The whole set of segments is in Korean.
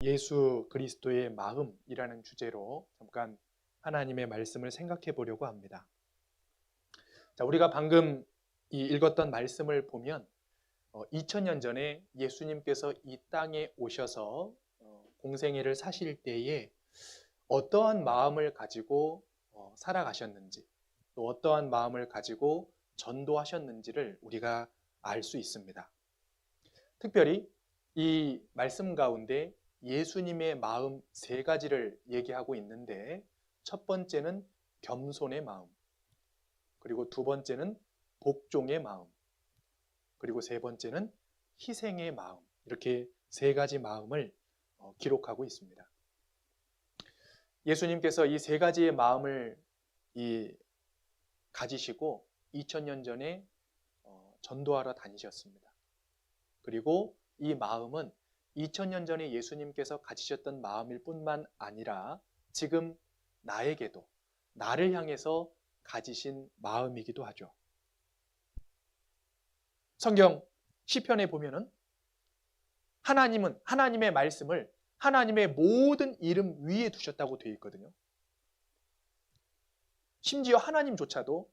예수 그리스도의 마음이라는 주제로 잠깐 하나님의 말씀을 생각해 보려고 합니다. 자, 우리가 방금 읽었던 말씀을 보면 2000년 전에 예수님께서 이 땅에 오셔서 공생애를 사실 때에 어떠한 마음을 가지고 살아가셨는지, 또 어떠한 마음을 가지고 전도하셨는지를 우리가 알 수 있습니다. 특별히 이 말씀 가운데 예수님의 마음 세 가지를 얘기하고 있는데, 첫 번째는 겸손의 마음, 그리고 두 번째는 복종의 마음, 그리고 세 번째는 희생의 마음, 이렇게 세 가지 마음을 기록하고 있습니다. 예수님께서 이 세 가지의 마음을 가지시고 2000년 전에 전도하러 다니셨습니다. 그리고 이 마음은 2000년 전에 예수님께서 가지셨던 마음일 뿐만 아니라 지금 나에게도, 나를 향해서 가지신 마음이기도 하죠. 성경 시편에 보면은 하나님은 하나님의 말씀을 하나님의 모든 이름 위에 두셨다고 되어 있거든요. 심지어 하나님조차도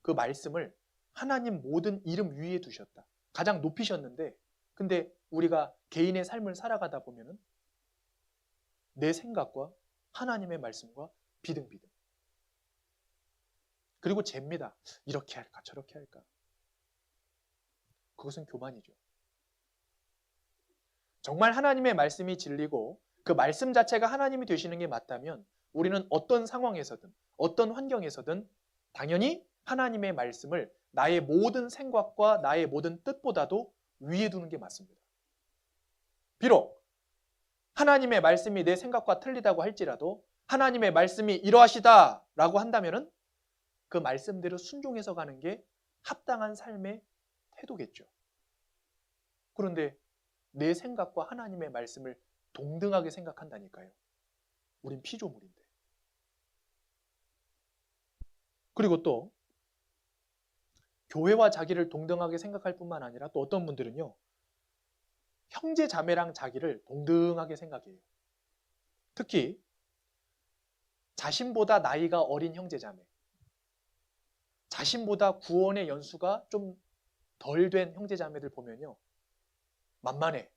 그 말씀을 하나님 모든 이름 위에 두셨다. 가장 높이셨는데, 근데 우리가 개인의 삶을 살아가다 보면은 내 생각과 하나님의 말씀과 비등비등. 그리고 잽니다. 이렇게 할까 저렇게 할까. 그것은 교만이죠. 정말 하나님의 말씀이 진리고 그 말씀 자체가 하나님이 되시는 게 맞다면 우리는 어떤 상황에서든 어떤 환경에서든 당연히 하나님의 말씀을 나의 모든 생각과 나의 모든 뜻보다도 위에 두는 게 맞습니다. 비록 하나님의 말씀이 내 생각과 틀리다고 할지라도 하나님의 말씀이 이러하시다라고 한다면은 그 말씀대로 순종해서 가는 게 합당한 삶의 태도겠죠. 그런데 내 생각과 하나님의 말씀을 동등하게 생각한다니까요. 우린 피조물인데. 그리고 또 교회와 자기를 동등하게 생각할 뿐만 아니라 또 어떤 분들은요, 형제 자매랑 자기를 동등하게 생각해요. 특히 자신보다 나이가 어린 형제 자매, 자신보다 구원의 연수가 좀 덜 된 형제 자매들 보면요, 만만해,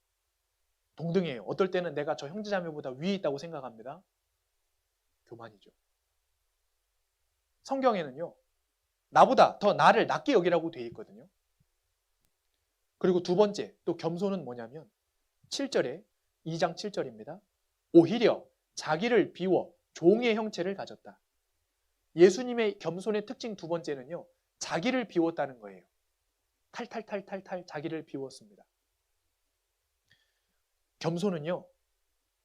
동등해요. 어떨 때는 내가 저 형제 자매보다 위에 있다고 생각합니다. 교만이죠. 성경에는요, 나보다 더 나를 낮게 여기라고 되어 있거든요. 그리고 두 번째, 또 겸손은 뭐냐면 7절에 2장 7절입니다. 오히려 자기를 비워 종의 형체를 가졌다. 예수님의 겸손의 특징 두 번째는요, 자기를 비웠다는 거예요. 탈탈탈탈탈 자기를 비웠습니다. 겸손은요,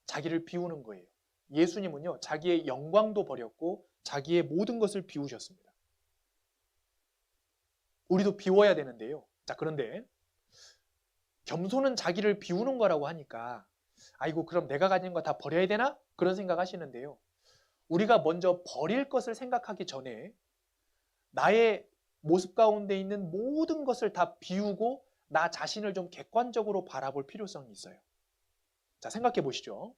자기를 비우는 거예요. 예수님은요, 자기의 영광도 버렸고 자기의 모든 것을 비우셨습니다. 우리도 비워야 되는데요. 자, 그런데 겸손은 자기를 비우는 거라고 하니까 아이고, 그럼 내가 가진 거 다 버려야 되나? 그런 생각 하시는데요. 우리가 먼저 버릴 것을 생각하기 전에 나의 모습 가운데 있는 모든 것을 다 비우고 나 자신을 좀 객관적으로 바라볼 필요성이 있어요. 자, 생각해 보시죠.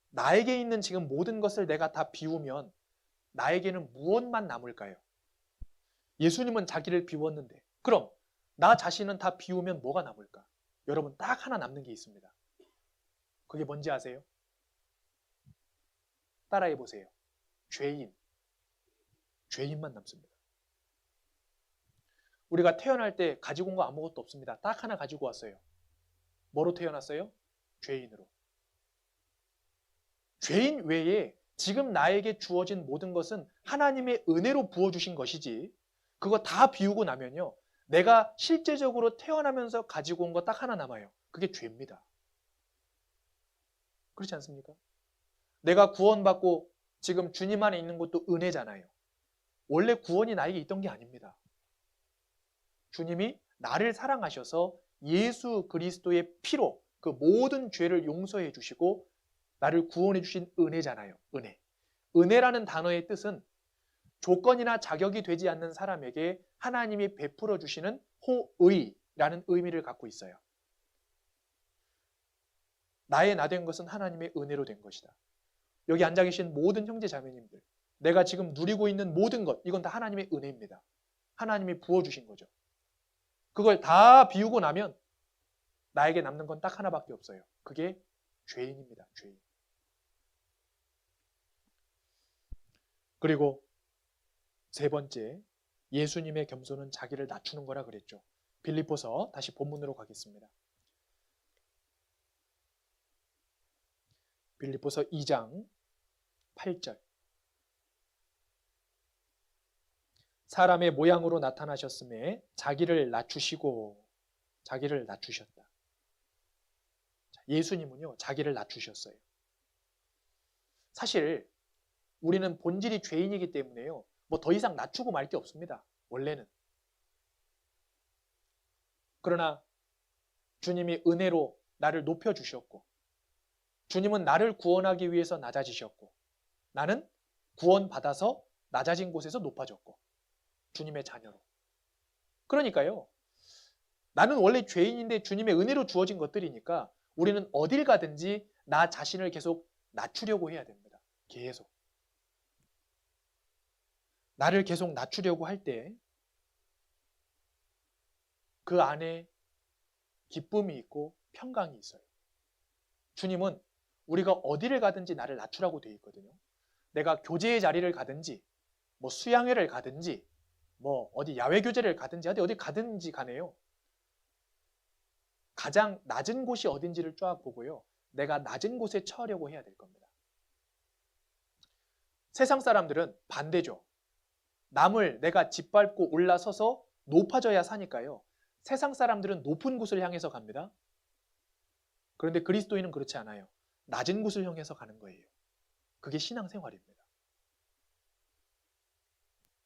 나에게 있는 지금 모든 것을 내가 다 비우면 나에게는 무엇만 남을까요? 예수님은 자기를 비웠는데, 그럼 나 자신은 다 비우면 뭐가 남을까? 여러분, 딱 하나 남는 게 있습니다. 그게 뭔지 아세요? 따라해 보세요. 죄인. 죄인만 남습니다. 우리가 태어날 때 가지고 온 거 아무것도 없습니다. 딱 하나 가지고 왔어요. 뭐로 태어났어요? 죄인으로. 죄인 외에 지금 나에게 주어진 모든 것은 하나님의 은혜로 부어주신 것이지, 그거 다 비우고 나면요, 내가 실제적으로 태어나면서 가지고 온 거 딱 하나 남아요. 그게 죄입니다. 그렇지 않습니까? 내가 구원받고 지금 주님 안에 있는 것도 은혜잖아요. 원래 구원이 나에게 있던 게 아닙니다. 주님이 나를 사랑하셔서 예수 그리스도의 피로 그 모든 죄를 용서해 주시고 나를 구원해 주신 은혜잖아요. 은혜. 은혜라는 단어의 뜻은 조건이나 자격이 되지 않는 사람에게 하나님이 베풀어 주시는 호의라는 의미를 갖고 있어요. 나의 나 된 것은 하나님의 은혜로 된 것이다. 여기 앉아 계신 모든 형제 자매님들, 내가 지금 누리고 있는 모든 것, 이건 다 하나님의 은혜입니다. 하나님이 부어주신 거죠. 그걸 다 비우고 나면 나에게 남는 건 딱 하나밖에 없어요. 그게 죄인입니다. 죄인. 그리고 세 번째, 예수님의 겸손은 자기를 낮추는 거라 그랬죠. 빌립보서 다시 본문으로 가겠습니다. 빌립보서 2장 8절. 사람의 모양으로 나타나셨음에 자기를 낮추시고 자기를 낮추셨다. 예수님은요, 자기를 낮추셨어요. 사실 우리는 본질이 죄인이기 때문에요, 뭐 더 이상 낮추고 말 게 없습니다. 원래는. 그러나 주님이 은혜로 나를 높여주셨고, 주님은 나를 구원하기 위해서 낮아지셨고, 나는 구원받아서 낮아진 곳에서 높아졌고, 주님의 자녀로. 그러니까요, 나는 원래 죄인인데 주님의 은혜로 주어진 것들이니까 우리는 어딜 가든지 나 자신을 계속 낮추려고 해야 됩니다. 계속. 나를 계속 낮추려고 할 때 그 안에 기쁨이 있고 평강이 있어요. 주님은 우리가 어디를 가든지 나를 낮추라고 되어 있거든요. 내가 교제의 자리를 가든지, 뭐 수양회를 가든지, 뭐 어디 야외 교제를 가든지, 어디 가든지 간에요, 가장 낮은 곳이 어딘지를 쫙 보고요, 내가 낮은 곳에 처하려고 해야 될 겁니다. 세상 사람들은 반대죠. 남을 내가 짓밟고 올라서서 높아져야 사니까요, 세상 사람들은 높은 곳을 향해서 갑니다. 그런데 그리스도인은 그렇지 않아요. 낮은 곳을 향해서 가는 거예요. 그게 신앙생활입니다.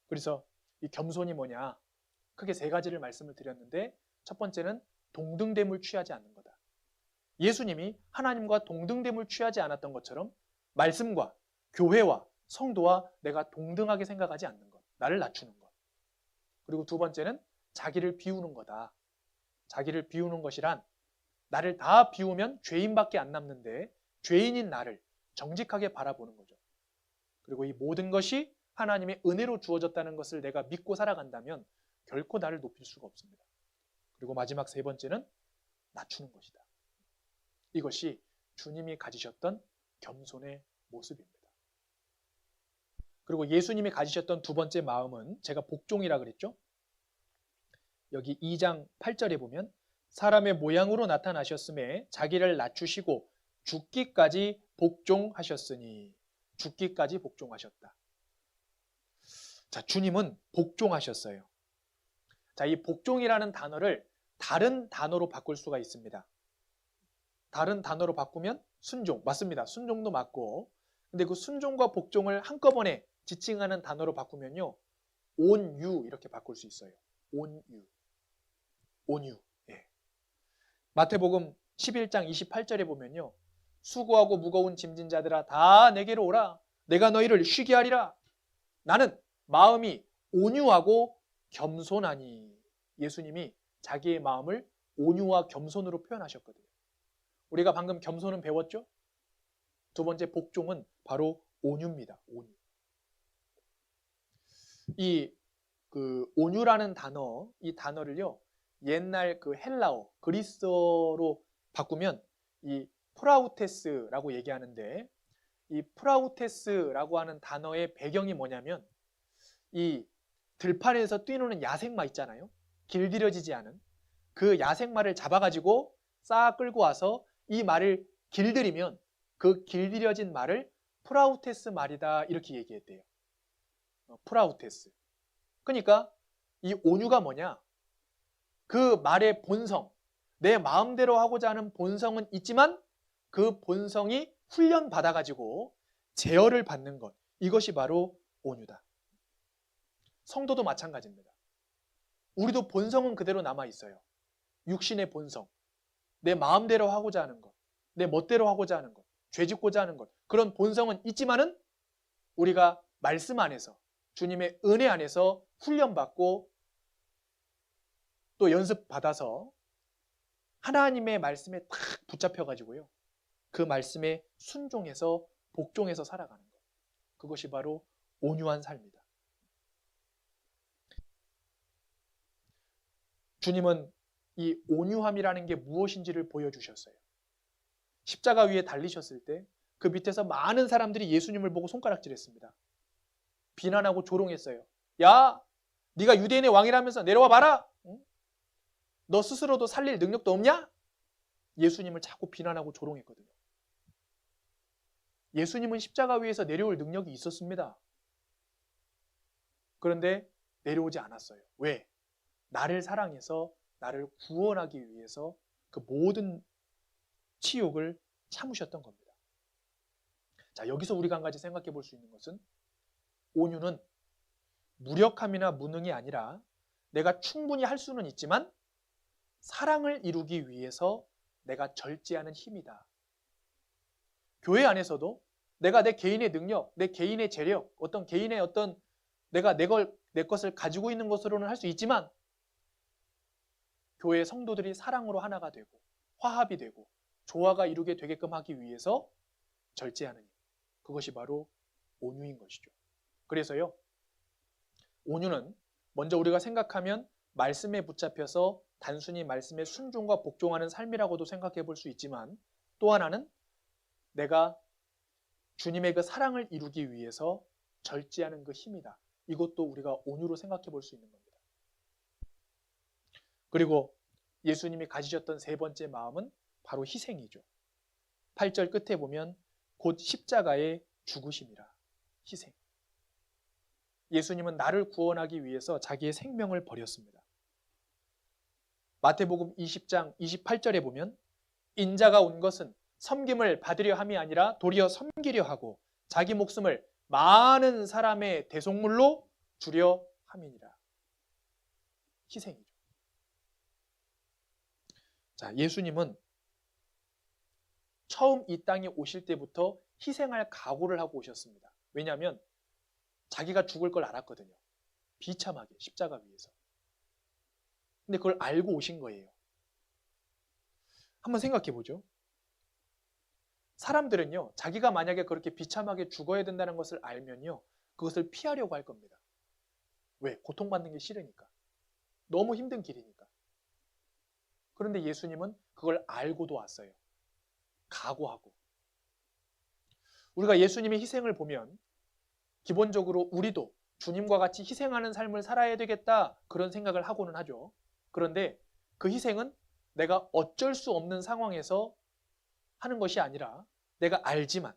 그래서 이 겸손이 뭐냐? 크게 세 가지를 말씀을 드렸는데, 첫 번째는 동등됨을 취하지 않는 거다. 예수님이 하나님과 동등됨을 취하지 않았던 것처럼 말씀과 교회와 성도와 내가 동등하게 생각하지 않는 것, 나를 낮추는 것. 그리고 두 번째는 자기를 비우는 거다. 자기를 비우는 것이란 나를 다 비우면 죄인밖에 안 남는데 죄인인 나를 정직하게 바라보는 거죠. 그리고 이 모든 것이 하나님의 은혜로 주어졌다는 것을 내가 믿고 살아간다면 결코 나를 높일 수가 없습니다. 그리고 마지막 세 번째는 낮추는 것이다. 이것이 주님이 가지셨던 겸손의 모습입니다. 그리고 예수님이 가지셨던 두 번째 마음은 제가 복종이라 그랬죠? 여기 2장 8절에 보면 사람의 모양으로 나타나셨음에 자기를 낮추시고 죽기까지 복종하셨으니, 죽기까지 복종하셨다. 자, 주님은 복종하셨어요. 자, 이 복종이라는 단어를 다른 단어로 바꿀 수가 있습니다. 다른 단어로 바꾸면 순종, 맞습니다. 순종도 맞고, 근데 그 순종과 복종을 한꺼번에 지칭하는 단어로 바꾸면요, 온유 이렇게 바꿀 수 있어요. 온유. 온유. 예. 마태복음 11장 28절에 보면요, 수고하고 무거운 짐진 자들아 다 내게로 오라. 내가 너희를 쉬게 하리라. 나는 마음이 온유하고 겸손하니. 예수님이 자기의 마음을 온유와 겸손으로 표현하셨거든요. 우리가 방금 겸손은 배웠죠? 두 번째 복종은 바로 온유입니다. 온유. 이 온유라는 단어, 이 단어를요, 옛날 그 헬라어, 그리스어로 바꾸면 이 프라우테스라고 얘기하는데, 이 프라우테스라고 하는 단어의 배경이 뭐냐면, 이 들판에서 뛰노는 야생마 있잖아요. 길들여지지 않은 그 야생마를 잡아가지고 싹 끌고 와서 이 말을 길들이면 그 길들여진 말을 프라우테스 말이다, 이렇게 얘기했대요. 프라우테스. 그러니까 이 온유가 뭐냐? 그 말의 본성, 내 마음대로 하고자 하는 본성은 있지만 그 본성이 훈련받아가지고 제어를 받는 것, 이것이 바로 온유다. 성도도 마찬가지입니다. 우리도 본성은 그대로 남아있어요. 육신의 본성, 내 마음대로 하고자 하는 것, 내 멋대로 하고자 하는 것, 죄짓고자 하는 것, 그런 본성은 있지만은 우리가 말씀 안에서, 주님의 은혜 안에서 훈련받고 또 연습받아서 하나님의 말씀에 탁 붙잡혀가지고요, 그 말씀에 순종해서 복종해서 살아가는 것. 그것이 바로 온유한 삶이다. 주님은 이 온유함이라는 게 무엇인지를 보여주셨어요. 십자가 위에 달리셨을 때 그 밑에서 많은 사람들이 예수님을 보고 손가락질했습니다. 비난하고 조롱했어요. 야, 네가 유대인의 왕이라면서 내려와 봐라. 응? 너 스스로도 살릴 능력도 없냐? 예수님을 자꾸 비난하고 조롱했거든요. 예수님은 십자가 위에서 내려올 능력이 있었습니다. 그런데 내려오지 않았어요. 왜? 나를 사랑해서 나를 구원하기 위해서 그 모든 치욕을 참으셨던 겁니다. 자, 여기서 우리가 한 가지 생각해 볼 수 있는 것은 온유는 무력함이나 무능이 아니라 내가 충분히 할 수는 있지만 사랑을 이루기 위해서 내가 절제하는 힘이다. 교회 안에서도 내가 내 개인의 능력, 내 개인의 재력, 어떤 개인의 어떤 내가 내 것을 가지고 있는 것으로는 할 수 있지만 교회 성도들이 사랑으로 하나가 되고 화합이 되고 조화가 이루게 되게끔 하기 위해서 절제하는 힘. 그것이 바로 온유인 것이죠. 그래서요, 온유는 먼저 우리가 생각하면 말씀에 붙잡혀서 단순히 말씀에 순종과 복종하는 삶이라고도 생각해 볼 수 있지만 또 하나는 내가 주님의 그 사랑을 이루기 위해서 절제하는 그 힘이다. 이것도 우리가 온유로 생각해 볼 수 있는 겁니다. 그리고 예수님이 가지셨던 세 번째 마음은 바로 희생이죠. 8절 끝에 보면 곧 십자가의 죽으심이라. 희생. 예수님은 나를 구원하기 위해서 자기의 생명을 버렸습니다. 마태복음 20장 28절에 보면 인자가 온 것은 섬김을 받으려 함이 아니라 도리어 섬기려 하고 자기 목숨을 많은 사람의 대속물로 주려 함이니라. 희생이죠. 자, 예수님은 처음 이 땅에 오실 때부터 희생할 각오를 하고 오셨습니다. 왜냐하면 자기가 죽을 걸 알았거든요. 비참하게 십자가 위에서. 근데 그걸 알고 오신 거예요. 한번 생각해 보죠. 사람들은요, 자기가 만약에 그렇게 비참하게 죽어야 된다는 것을 알면요, 그것을 피하려고 할 겁니다. 왜? 고통받는 게 싫으니까. 너무 힘든 길이니까. 그런데 예수님은 그걸 알고도 왔어요. 각오하고. 우리가 예수님의 희생을 보면 기본적으로 우리도 주님과 같이 희생하는 삶을 살아야 되겠다 그런 생각을 하고는 하죠. 그런데 그 희생은 내가 어쩔 수 없는 상황에서 하는 것이 아니라 내가 알지만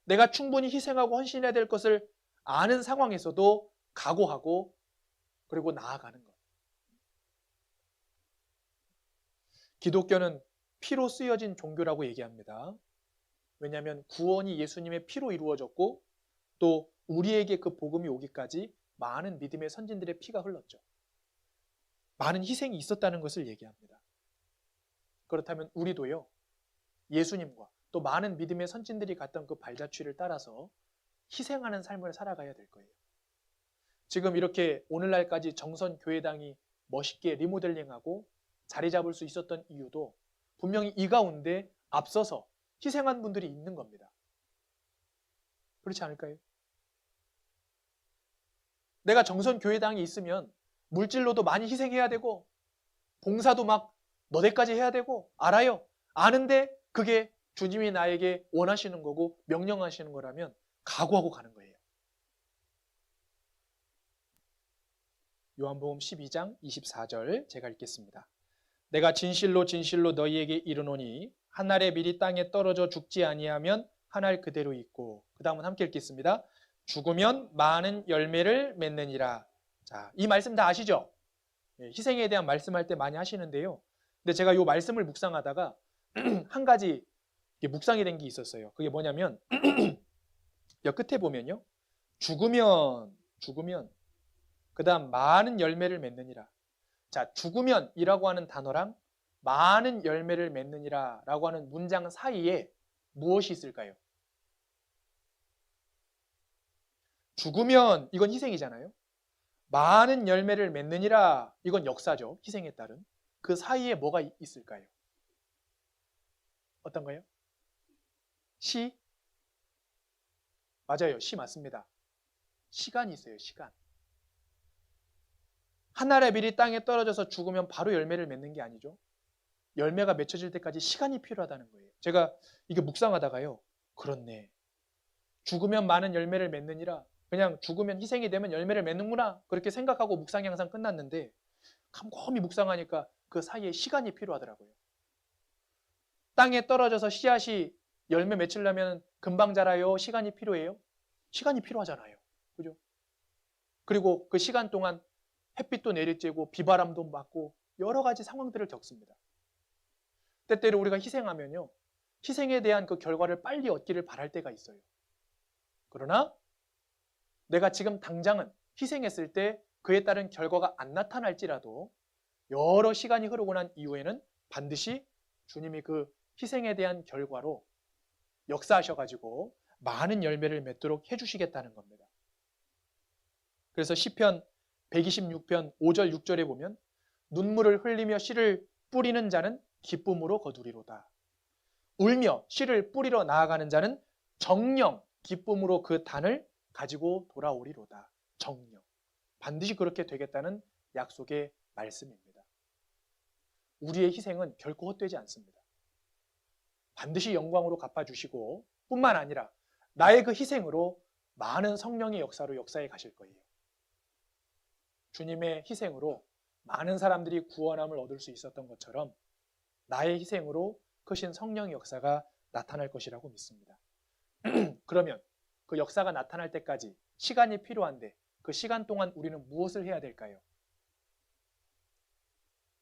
내가 충분히 희생하고 헌신해야 될 것을 아는 상황에서도 각오하고 그리고 나아가는 것. 기독교는 피로 쓰여진 종교라고 얘기합니다. 왜냐하면 구원이 예수님의 피로 이루어졌고 또 우리에게 그 복음이 오기까지 많은 믿음의 선진들의 피가 흘렀죠. 많은 희생이 있었다는 것을 얘기합니다. 그렇다면 우리도요, 예수님과 또 많은 믿음의 선진들이 갔던 그 발자취를 따라서 희생하는 삶을 살아가야 될 거예요. 지금 이렇게 오늘날까지 정선교회당이 멋있게 리모델링하고 자리 잡을 수 있었던 이유도 분명히 이 가운데 앞서서 희생한 분들이 있는 겁니다. 그렇지 않을까요? 내가 정선교회당이 있으면 물질로도 많이 희생해야 되고 봉사도 막 너댓까지 해야 되고 알아요. 아는데 그게 주님이 나에게 원하시는 거고 명령하시는 거라면 각오하고 가는 거예요. 요한복음 12장 24절 제가 읽겠습니다. 내가 진실로 진실로 너희에게 이르노니 한 알에 미리 땅에 떨어져 죽지 아니하면 한 알 그대로 있고, 그 다음은 함께 읽겠습니다. 죽으면 많은 열매를 맺느니라. 자, 이 말씀 다 아시죠? 희생에 대한 말씀할 때 많이 하시는데요. 근데 제가 이 말씀을 묵상하다가 한 가지 묵상이 된 게 있었어요. 그게 뭐냐면 여 끝에 보면요. 죽으면 그 다음 많은 열매를 맺느니라. 자, 죽으면이라고 하는 단어랑 많은 열매를 맺느니라 라고 하는 문장 사이에 무엇이 있을까요? 죽으면 이건 희생이잖아요. 많은 열매를 맺느니라 이건 역사죠. 희생에 따른. 그 사이에 뭐가 있을까요? 어떤가요? 시? 맞아요. 시 맞습니다. 시간이 있어요. 시간. 한 알의 밀이 땅에 떨어져서 죽으면 바로 열매를 맺는 게 아니죠. 열매가 맺혀질 때까지 시간이 필요하다는 거예요. 제가 이게 묵상하다가요. 그렇네. 죽으면 많은 열매를 맺느니라. 그냥 죽으면 희생이 되면 열매를 맺는구나. 그렇게 생각하고 묵상이 항상 끝났는데 곰곰이 묵상하니까 그 사이에 시간이 필요하더라고요. 땅에 떨어져서 씨앗이 열매 맺히려면 금방 자라요? 시간이 필요해요? 시간이 필요하잖아요. 그죠? 그리고 그 시간 동안 햇빛도 내리쬐고 비바람도 맞고 여러 가지 상황들을 겪습니다. 때때로 우리가 희생하면요. 희생에 대한 그 결과를 빨리 얻기를 바랄 때가 있어요. 그러나 내가 지금 당장은 희생했을 때 그에 따른 결과가 안 나타날지라도 여러 시간이 흐르고 난 이후에는 반드시 주님이 그 희생에 대한 결과로 역사하셔가지고 많은 열매를 맺도록 해주시겠다는 겁니다. 그래서 시편 126편 5절 6절에 보면 눈물을 흘리며 씨를 뿌리는 자는 기쁨으로 거두리로다. 울며 씨를 뿌리러 나아가는 자는 정령 기쁨으로 그 단을 가지고 돌아오리로다. 정령. 반드시 그렇게 되겠다는 약속의 말씀입니다. 우리의 희생은 결코 헛되지 않습니다. 반드시 영광으로 갚아주시고 뿐만 아니라 나의 그 희생으로 많은 성령의 역사로 역사해 가실 거예요. 주님의 희생으로 많은 사람들이 구원함을 얻을 수 있었던 것처럼 나의 희생으로 크신 성령의 역사가 나타날 것이라고 믿습니다. 그러면 그 역사가 나타날 때까지 시간이 필요한데 그 시간 동안 우리는 무엇을 해야 될까요?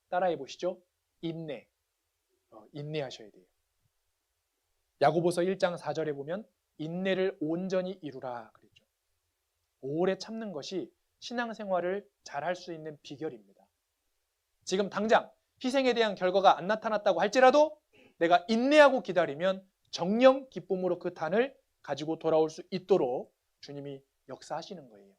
따라해 보시죠. 인내. 인내하셔야 돼요. 야고보서 1장 4절에 보면 인내를 온전히 이루라 그랬죠. 오래 참는 것이 신앙생활을 잘할 수 있는 비결입니다. 지금 당장 희생에 대한 결과가 안 나타났다고 할지라도 내가 인내하고 기다리면 정령 기쁨으로 그 단을 가지고 돌아올 수 있도록 주님이 역사하시는 거예요.